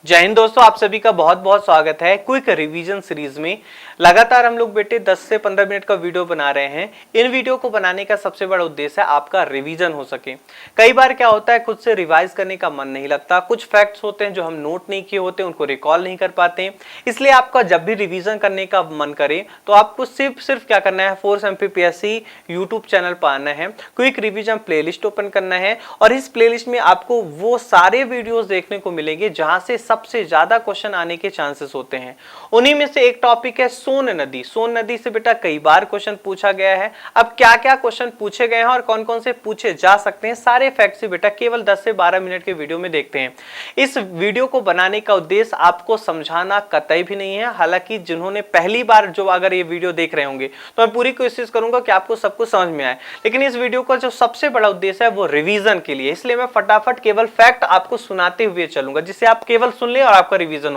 जय हिंद दोस्तों, आप सभी का बहुत बहुत स्वागत है क्विक रिवीजन सीरीज में। लगातार हम लोग बेटे 10 से 15 मिनट का वीडियो बना रहे हैं। इन वीडियो को बनाने का सबसे बड़ा उद्देश्य है आपका रिवीजन हो सके। कई बार क्या होता है, खुद से रिवाइज करने का मन नहीं लगता, कुछ फैक्ट्स होते हैं जो हम नोट नहीं किए होते, उनको रिकॉल नहीं कर पाते। इसलिए आपका जब भी रिवीजन करने का मन करे तो आपको सिर्फ क्या करना है, फोर्स MPPSC यूट्यूब चैनल पर आना है, क्विक रिवीजन प्लेलिस्ट ओपन करना है और इस प्लेलिस्ट में आपको वो सारे वीडियोस देखने को मिलेंगे जहां से सबसे ज्यादा क्वेश्चन आने के चांसेस होते हैं। उन्हीं में से एक टॉपिक है सोन नदी। सोन नदी से बेटा कई बार क्वेश्चन पूछा गया है। अब क्या क्या क्वेश्चन पूछे गए हैं और कौन कौन से पूछे जा सकते हैं, सारे फैक्ट्स से बेटा केवल 10 से 12 मिनट के वीडियो में देखते हैं। इस वीडियो को बनाने का उद्देश्य आपको समझाना कतई भी नहीं है। हालांकि जिन्होंने पहली बार जो अगर ये वीडियो देख रहे होंगे तो मैं पूरी कोशिश करूंगा कि आपको सब कुछ समझ में आए, लेकिन इस वीडियो का जो सबसे बड़ा उद्देश्य है वो रिवीजन के लिए। इसलिए मैं फटाफट केवल फैक्ट आपको सुनाते हुए चलूंगा, जिससे आप केवल सुन ले और आपका रिवीजन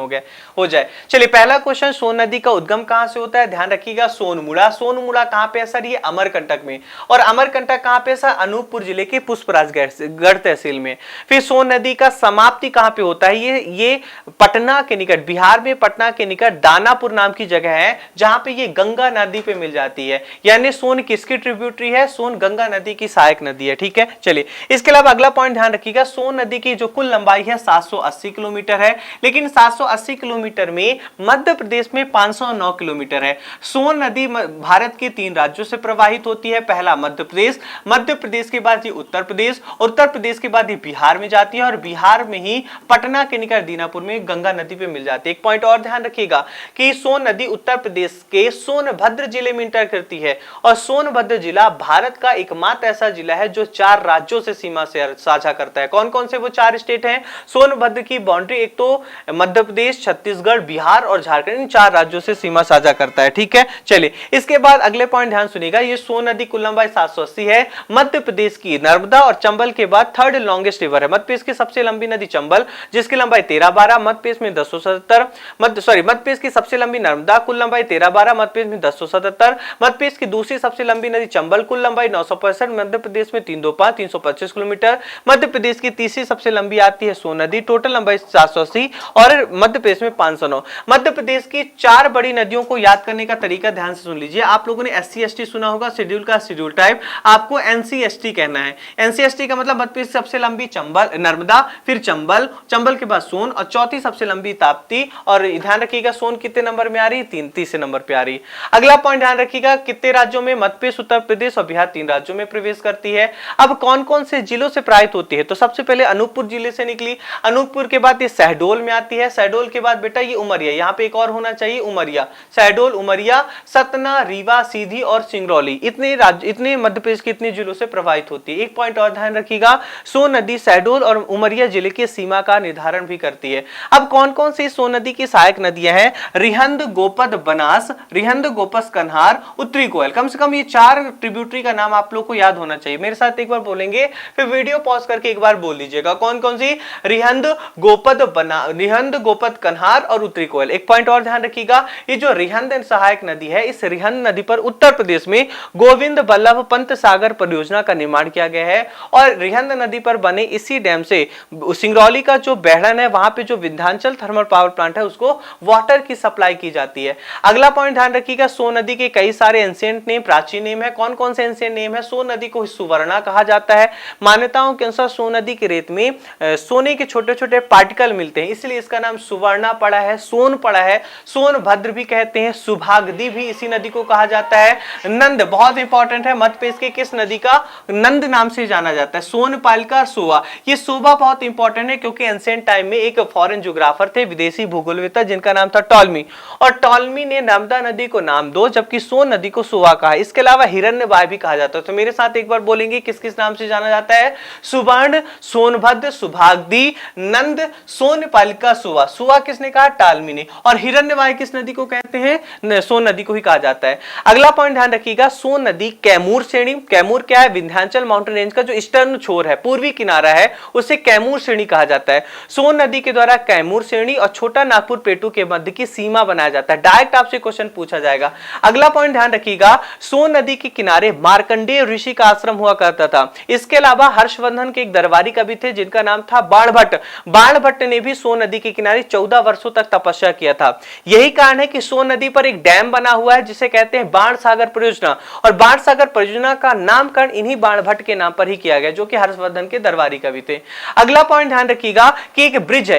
हो जाए। चलिए, पहला क्वेश्चन, सोन नदी का उद्गम कहां से होता है? ध्यान रखिएगा, सोनमुड़ा। सोनमुड़ा कहां पे है सर? ये अमरकंटक में। और अमरकंटक कहां पे सर? अनूपपुर जिले के पुष्पराजगढ़ तहसील में। फिर सोन नदी का समाप्ति कहां पे होता है? ये पटना के निकट, बिहार में पटना के निकट दानापुर नाम की जगह है, जहां पे ये गंगा नदी पे मिल जाती है। यानी सोन किसकी ट्रिब्यूटरी है? सोन गंगा नदी की सहायक नदी है। ठीक है, चलिए इसके अलावा अगला पॉइंट ध्यान रखिएगा, सोन नदी की जो कुल लंबाई है 780 किलोमीटर है, लेकिन 780 किलोमीटर में मध्य प्रदेश में 509 किलोमीटर है। सोन नदी भारत के 3 राज्यों से प्रवाहित होती है। पहला मध्य प्रदेश, मध्य प्रदेश के बाद ये उत्तर प्रदेश, उत्तर प्रदेश के बाद ये बिहार में जाती है और बिहार में ही पटना के निकट दीनापुर में गंगा नदी पे मिल जाती है। एक पॉइंट और ध्यान रखिएगा कि सोन नदी उत्तर प्रदेश के सोनभद्र जिले में इंटर करती है और सोनभद्र जिला भारत का एकमात्र ऐसा जिला है जो 4 राज्यों से सीमा से साझा करता है। कौन कौन से वो 4 स्टेट हैं? सोनभद्र की बाउंड्री एक तो मध्य प्रदेश, छत्तीसगढ़, बिहार और झारखंड, इन 4 राज्यों से सीमा साझा करता है। ठीक है, चलिए इसके बाद अगले पॉइंट ध्यान सुनिएगा, ये सोन नदी कुल लंबाई 780 है। मध्य प्रदेश की नर्मदा और चंबल के बाद 3rd लॉन्गेस्ट रिवर है। मध्य प्रदेश की सबसे लंबी नदी चंबल, जिसकी लंबाई 1312, मध्य प्रदेश में 1077, मध्य प्रदेश की सबसे लंबी नर्मदा, कुल लंबाई 1312, मध्य प्रदेश में 1077। मध्य प्रदेश की दूसरी सबसे लंबी नदी चंबल, कुल लंबाई 965, मध्य प्रदेश में 325, 325 किलोमीटर। मध्य प्रदेश की तीसरी सबसे लंबी आती है सोन नदी, टोटल लंबाई 780 और मध्य प्रदेश में 509। मध्य प्रदेश की 4 बड़ी नदियों को याद करने का तरीका ध्यान से सुन लीजिए। आप लोगों ने SC/ST सुना होगा, शेड्यूल का शेड्यूल टाइप, आपको NC/ST कहना है। NC/ST का मतलब मध्य प्रदेश सबसे लंबी चंबल नर्मदा, फिर चंबल, चंबल के बाद सोन और चौथी सबसे लंबी ताप्ती। और ध्यान रखिएगा सोन कितने नंबर में आ रही है? तीसरे नंबर पे आ रही। अगला पॉइंट ध्यान रखिएगा, कितने राज्यों में? मध्य प्रदेश, उत्तर प्रदेश और बिहार 3 राज्यों में प्रवेश करती है। अब कौन कौन से जिलों से प्रवाहित होती है? तो सबसे पहले अनूपपुर जिले से निकली, अनूपपुर के बाद ये शहडोल में आती है, शहडोल के बाद बेटा ये उमरिया, यहाँ पे एक और होना चाहिए उमरिया, शहडोल, उमरिया, सतना, रीवा, सीधी और सिंगरौली, इतने मध्य प्रदेश के इतने जिलों से प्रवाहित होती है। एक पॉइंट और ध्यान रखिएगा, सोन नदी शहडोल और उमरिया जिले की सीमा का निर्धारण भी करती है। अब कौन कौन सी सोन नदी की सहायक नदियां हैं? रिहंद, गोपद, बनास, रिहंद, गोपस, कन्हार, उत्तरी कोयल। कम से कम ये 4 ट्रिब्यूटरी का नाम आप लोग को याद होना चाहिए। मेरे साथ एक बार बोलेंगे, फिर वीडियो पॉज करके एक बार बोल लीजिएगा। कौन कौन सी? रिहंद, गोपद, कन्हार और उत्तरी कोयल। एक पॉइंट और ध्यान रखिएगा, ये जो रिहंद सहायक नदी है, इस रिहंद नदी पर उत्तर प्रदेश में गोविंद बल्लभ पंत सागर परियोजना का निर्माण किया गया है और रिहंद नदी पर बने इसी डैम से सिंगरौली का जो बेहड़न है, वहां पे जो विंध्याचल थर्मल पावर प्लांट है, उसको वाटर की सप्लाई की जाती है। अगला पॉइंट ध्यान रखिएगा, सोन नदी के कई सारे एंशिएंट नेम, प्राचीन नेम है। कौन कौन से एंशिएंट नेम है? सोन नदी को सुवर्णा कहा जाता है। मान्यताओं के अनुसार सोन नदी के रेत में सोने के छोटे छोटे पार्टिकल मिलते हैं, इसलिए इसका नाम सुवर्णा पड़ा है, सोन पड़ा है। सोनभद्र भी कहते हैं, सुभागदी भी इसी नदी को कहा जाता है। नंद बहुत इंपॉर्टेंट है, मध्य प्रदेश के किस नदी का नंद नाम से जाना जाता है? सोनपालिका, सोवा। ये सोवा बहुत इंपॉर्टेंट है क्योंकि एंशिएंट टाइम में एक फॉरेन ज्योग्राफर थे, विदेशी भूगोलवेत्ता, जिनका नाम था टॉलमी, और टॉलमी ने नर्मदा नदी को नाम दो, जबकि सोन नदी को सोवा कहा। इसके अलावा हिरण्यवाय भी कहा जाता है। तो मेरे साथ एक बार बोलेंगे, किस किस नाम से जाना जाता है? सुवर्ण, सोनभद्र, सुभागदी, नंद, सोनपालिका, सोवा। सोवा किसने कहा? टॉलमी ने। और हिरण्यवाय किस नदी को कहते हैं? सोन नदी को ही कहा जाता है। अगला पॉइंट ध्यान रखिएगा, सोन नदी कैमूर श्रेणी, कैमूर क्या है? विंध्याचल माउंटेन रेंज का जो ईस्टर्न छोर है, पूर्वी किनारा है, उसे कैमूर श्रेणी कहा जाता है। सोन नदी के द्वारा कैमूर श्रेणी और छोटा नागपुर पेटू के मध्य की सीमा बनाया जाता है। डायरेक्ट आपसे क्वेश्चन पूछा जाएगा। अगला पॉइंट ध्यान रखिएगा, सोन नदी के किनारे मार्कंडेय ऋषि का आश्रम हुआ करता था। इसके अलावा हर्षवर्धन के एक दरबारी कवि थे जिनका नाम था बाणभट्ट। बाणभट्ट ने भी सोन नदी के किनारे 14 वर्षों तक तपस्या किया था। यही कारण है कि सोन नदी पर एक डैम बना हुआ है जिसे कहते हैं बाणसागर परियोजना, और बाणसागर परियोजना का नामकरण इन्हीं बाणभट्ट के नाम पर ही किया गया, जो कि हर्षवर्धन के दरबारी कवि थे। अगला पॉइंट ध्यान रखिएगा कि एक ब्रिज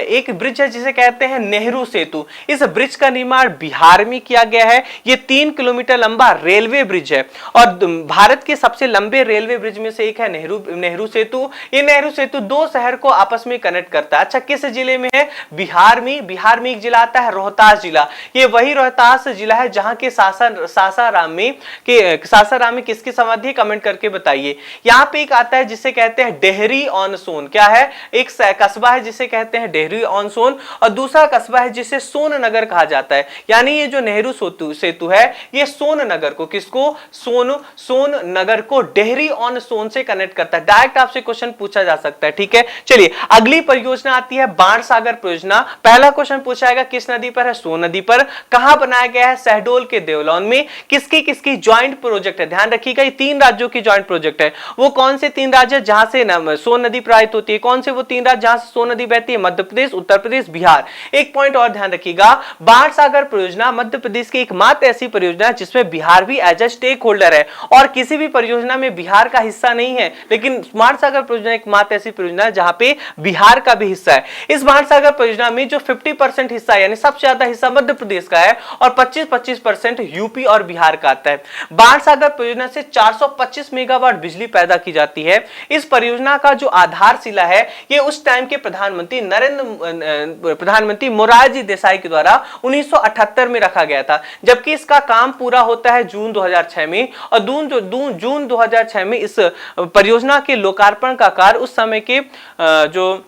है जिसे कहते हैं नेहरू सेतु। इस ब्रिज का निर्माण बिहार में किया गया है। यह 3 किलोमीटर लंबा रेलवे ब्रिज है और भारत के सबसे लंबे रेलवे ब्रिज में से एक है नेहरू सेतु। ये नेहरू सेतु दो शहर को आपस में कनेक्ट करता है। अच्छा, किस जिले में है? बिहार में एक जिला आता है रोहतास जिला। ये वही रोहतास जिला है जहां के सासाराम में किसकी समाधि, कमेंट करके बताइए। यहां पे एक आता है जिसे कहते हैं डेहरी ऑन सोन। क्या है? एक कस्बा है जिसे कहते हैं डेहरी ऑन सोन, और दूसरा कस्बा है जिसे सोन नगर कहा जाता है। यानी ये जो नेहरू सेतु है ये सोन नगर को, किसको? सोन नगर को डेहरी ऑन सोन से कनेक्ट करता है। डायरेक्ट आपसे क्वेश्चन पूछा जा सकता है। ठीक है, चलिए अगली परियोजना आती है बाणसागर परियोजना। पहला क्वेश्चन पूछा जाएगा किस नदी पर है? सोन नदी पर। कहां बनाया गया है? शहडोल के देवलौन में। किसकी ज्वाइंट प्रोजेक्ट है? ध्यान रखिएगा ये 3 राज्यों की ज्वाइंट प्रोजेक्ट है। वो कौन से 3 राज्य जहां से सोन नदी प्रवाहित होती है? कौन से वो 3 राज्य जहां से सोन नदी बहती है? मध्य प्रदेश, उत्तर प्रदेश, बिहार। एक पॉइंट और ध्यान रखिएगा, बाणसागर परियोजना मध्य प्रदेश की एकमात्र ऐसी परियोजना है जिसमें बिहार भी एज ए स्टेक होल्डर है, और किसी भी परियोजना में बिहार का हिस्सा नहीं है, लेकिन बाणसागर परियोजना एकमात्र ऐसी परियोजना है जहां पे बिहार का भी हिस्सा है। इस बाणसागर परियोजना में जो 50% हिस्सा है, यानी सबसे ज्यादा हिस्सा मध्य प्रदेश का है, और 25% यूपी और बिहार का आता है। बाणसागर परियोजना से 425 मेगावाट बिजली पैदा की जाती है। इस परियोजना का जो आधारशिला है ये उस टाइम के प्रधानमंत्री मोरारजी देसाई के द्वारा 1978 में रखा गया था, जबकि इसका काम पूरा होता है जून 2006 में, और जून 2006 में इस परियोजना के लोकार्पण का कार्य उस समय के जो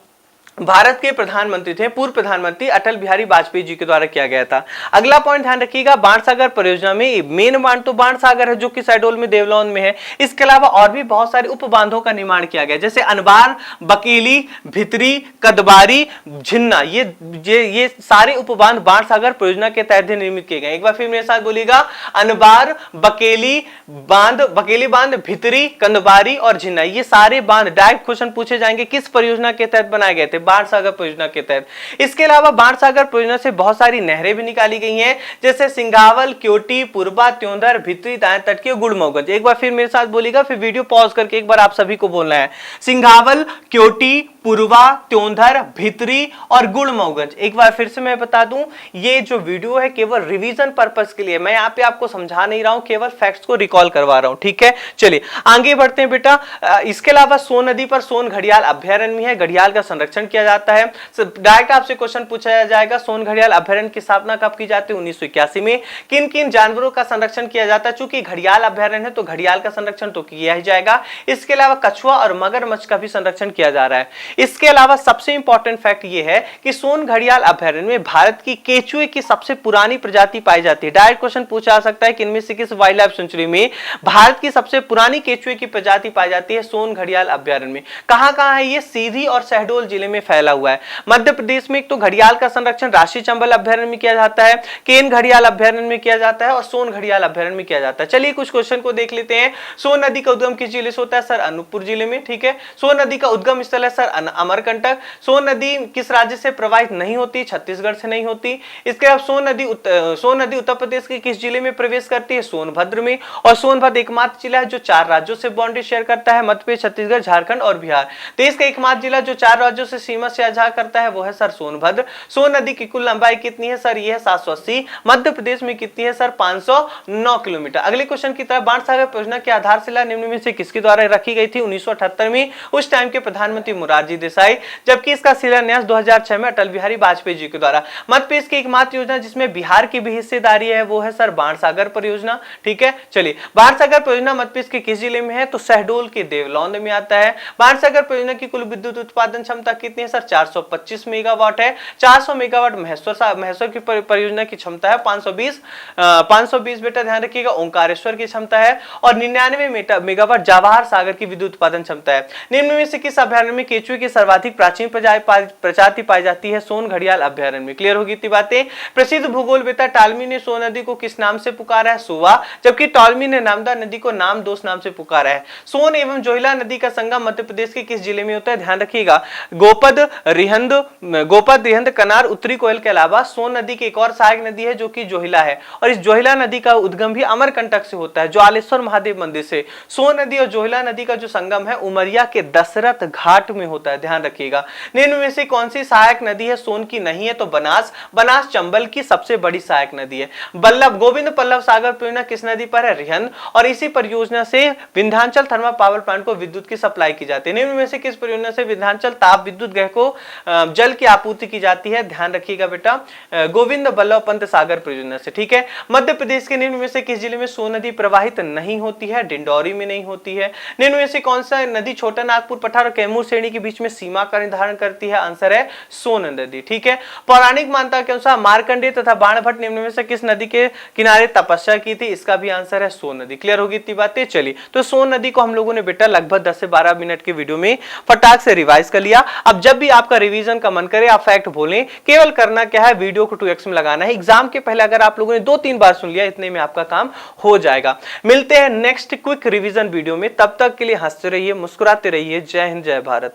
भारत के प्रधानमंत्री थे, पूर्व प्रधानमंत्री अटल बिहारी वाजपेयी जी के द्वारा किया गया था। अगला पॉइंट ध्यान रखिएगा, बाणसागर परियोजना में मेन बांध तो बाणसागर है जो कि शहडोल में देवलौन में है। इसके अलावा और भी बहुत सारे उप बांधों का निर्माण किया गया, जैसे अनबार, बकेली, भितरी, कदबारी, झिन्ना। ये सारे उप बांध बाणसागर परियोजना के तहत निर्मित किए गए। एक बार फिर मेरे साथ बोलिएगा, अनबार, बकेली बांध, भितरी, कंदबारी और झिन्ना। ये सारे बांध डायरेक्ट क्वेश्चन पूछे जाएंगे किस परियोजना के तहत बनाए गए थे? बाणसागर परियोजना के तहत। इसके अलावा बाणसागर परियोजना से बहुत सारी नहरें भी निकाली गई हैं, जैसे सिंघावल, क्योटी, पुरबा, त्योंदर, भितरी, दाएं तट की, गुड़मौगंज। एक बार फिर मेरे साथ बोलिएगा, फिर वीडियो पॉज करके एक बार आप सभी को बोलना है। सिंघावल, क्योटी, पुरवा, त्योंधर, भितरी और गुड़मौगंज। एक बार फिर से मैं बता दूं, ये जो वीडियो है केवल रिवीजन पर्पस के लिए, मैं यहाँ पे आपको समझा नहीं रहा हूं, केवल फैक्ट्स को रिकॉल करवा रहा हूं। ठीक है, चलिए आगे बढ़ते हैं बेटा। इसके अलावा सोन नदी पर सोन घड़ियाल अभ्यारण्य भी है, घड़ियाल का संरक्षण किया जाता है। डायरेक्ट आपसे क्वेश्चन पूछा जाएगा, सोन घड़ियाल अभ्यारण्य की स्थापना कब की जाती है? 1981 में। किन किन जानवरों का संरक्षण किया जाता है? चूंकि घड़ियाल अभ्यारण्य है तो घड़ियाल का संरक्षण तो किया ही जाएगा। इसके अलावा कछुआ और मगरमच्छ का भी संरक्षण किया जा रहा है। इसके अलावा सबसे इंपॉर्टेंट फैक्ट यह है कि सोन घड़ियाल अभ्यारण्य में भारत की केचुए की सबसे पुरानी प्रजाति पाई जाती है। डायरेक्ट क्वेश्चन पूछा जा सकता है कि इनमें से किस वाइल्ड लाइफ सेंचुरी में भारत की सबसे पुरानी केचुए की प्रजाति पाई जाती है? सोन घड़ियाल अभ्यारण्य में। कहां है ये? सीधी और शहडोल जिले में फैला हुआ है। मध्य प्रदेश में एक तो घड़ियाल का संरक्षण राष्ट्रीय चंबल अभ्यारण्य में किया जाता है, केन घड़ियाल अभ्यारण्य में किया जाता है और सोन घड़ियाल अभ्यारण्य में किया जाता है। चलिए कुछ क्वेश्चन को देख लेते हैं। सोन नदी का उद्गम किस जिले से होता है? सर अनूपपुर जिले में। ठीक है। सोन नदी का उद्गम स्थल है सर अमरकंटक। सोन नदी किस राज्य से प्रवाहित नहीं होती? छत्तीसगढ़ से नहीं होती। इसके अलावा सोन नदी उत्तर प्रदेश के किस जिले में प्रवेश करती है? सोनभद्र में। और सोनभद्र एकमात्र जिला है जो 4 राज्यों से बाउंड्री शेयर करता है, मध्य प्रदेश, छत्तीसगढ़, झारखंड और बिहार। देश का एकमात्र जिला जो 4 राज्यों से सीमा साझा करता है वो है सर सोनभद्र। सोन नदी की कुल लंबाई कितनी है सर? ये है 780। मध्य प्रदेश में कितनी है सर? 509 किलोमीटर। अगले क्वेश्चन की तरफ, बाणसागर परियोजना की आधारशिला निम्न में से किसके द्वारा रखी गई थी? 1978 में, उस टाइम के प्रधानमंत्री मोरारजी देसाई, जबकि इसका शिलान्यास 2006 में अटल बिहारी वाजपेयी जी के द्वारा। मध्य प्रदेश की एकमात्र योजना जिसमें बिहार की भी हिस्सेदारी है वो है सर बाणसागर परियोजना। ठीक है, चलिए बाणसागर परियोजना मध्य प्रदेश के किस जिले में है? तो शहडोल के देवलौंद में आता है। बाणसागर परियोजना की कुल विद्युत उत्पादन क्षमता कितनी है सर? 425 मेगावाट है। 400 मेगावाट महेश्वर की परियोजना की क्षमता है 520 बेटा ध्यान रखिएगा। ओंकारेश्वर की क्षमता है और 99 मेगावाट जवाहर सागर की विद्युत उत्पादन क्षमता है। निम्न में से किस अभ्यारण्य में केचुए की सर्वाधिक प्राचीन प्रजाति पाई जाती है? सोन घड़ियाल अभ्यारण्य में। क्लियर होगी इतनी बातें। प्रसिद्ध भूगोलवेत्ता टॉलमी ने सोन नदी को किस नाम से पुकारा है? सुवा। जबकि टॉलमी ने नर्मदा नदी को नामदोष नाम से पुकारा है। सोन एवं जोहिला नदी का संगम मध्य प्रदेश के किस जिले में होता है? ध्यान रखिएगा, गोपद, रिहंद, कनार, उत्तरी कोयल के अलावा सोन नदी की एक और सहायक नदी है जो कि जोहिला है, और इस जोहिला नदी का उद्गम भी अमरकंटक से होता है, ज्वालेश्वर महादेव मंदिर से। सोन नदी और जोहिला नदी का जो संगम है उमरिया के दशरथ घाट में होता है, ध्यान रखिएगा। निम्न में से कौन सी सहायक नदी है सोन की नहीं है? तो बनास। बनास चंबल की सबसे बड़ी सहायक नदी है। गोविंद बल्लभ सागर परियोजना किस नदी पर है? रिहंद। और इसी परियोजना से विंध्याचल थर्मल पावर प्लांट को विद्युत की सप्लाई की जाती है। निम्न में से किस परियोजना से विंध्याचल ताप विद्युत गृह को जल की आपूर्ति की जाती है? ध्यान रखिएगा बेटा, गोविंद बल्लभ पंत सागर परियोजना से। ठीक है। मध्य प्रदेश के निम्न में से किस जिले में सोन नदी प्रवाहित नहीं होती है? डिंडौरी में नहीं होती है। निम्न में से कौन सा नदी छोटा नागपुर पठार और कैमूर श्रेणी के बीच में सीमा का निर्धारण करती है? आंसर है सोन नदी। ठीक है। पौराणिक मान्यता के अनुसार मार्कंडेय तथा बाणभट्ट निम्न में से किस नदी के किनारे तपस्या की थी? इसका भी आंसर है सोन नदी। क्लियर होगी इतनी बातें। चलिए, तो सोन नदी को हम लोगों ने बेटा लगभग 10 से 12 मिनट के वीडियो में फटाक से रिवाइज कर लिया। अब जब भी आपका रिवीजन का मन करे आप फैक्ट भूलें, केवल करना क्या है, वीडियो को 2x में लगाना है। एग्जाम के पहले अगर आप लोगों ने 2-3 बार सुन लिया, इतने में आपका काम हो जाएगा। मिलते हैं नेक्स्ट क्विक रिवीजन वीडियो में, तब तक के लिए हंसते रहिए, मुस्कुराते रहिए। जय हिंद, जय भारत।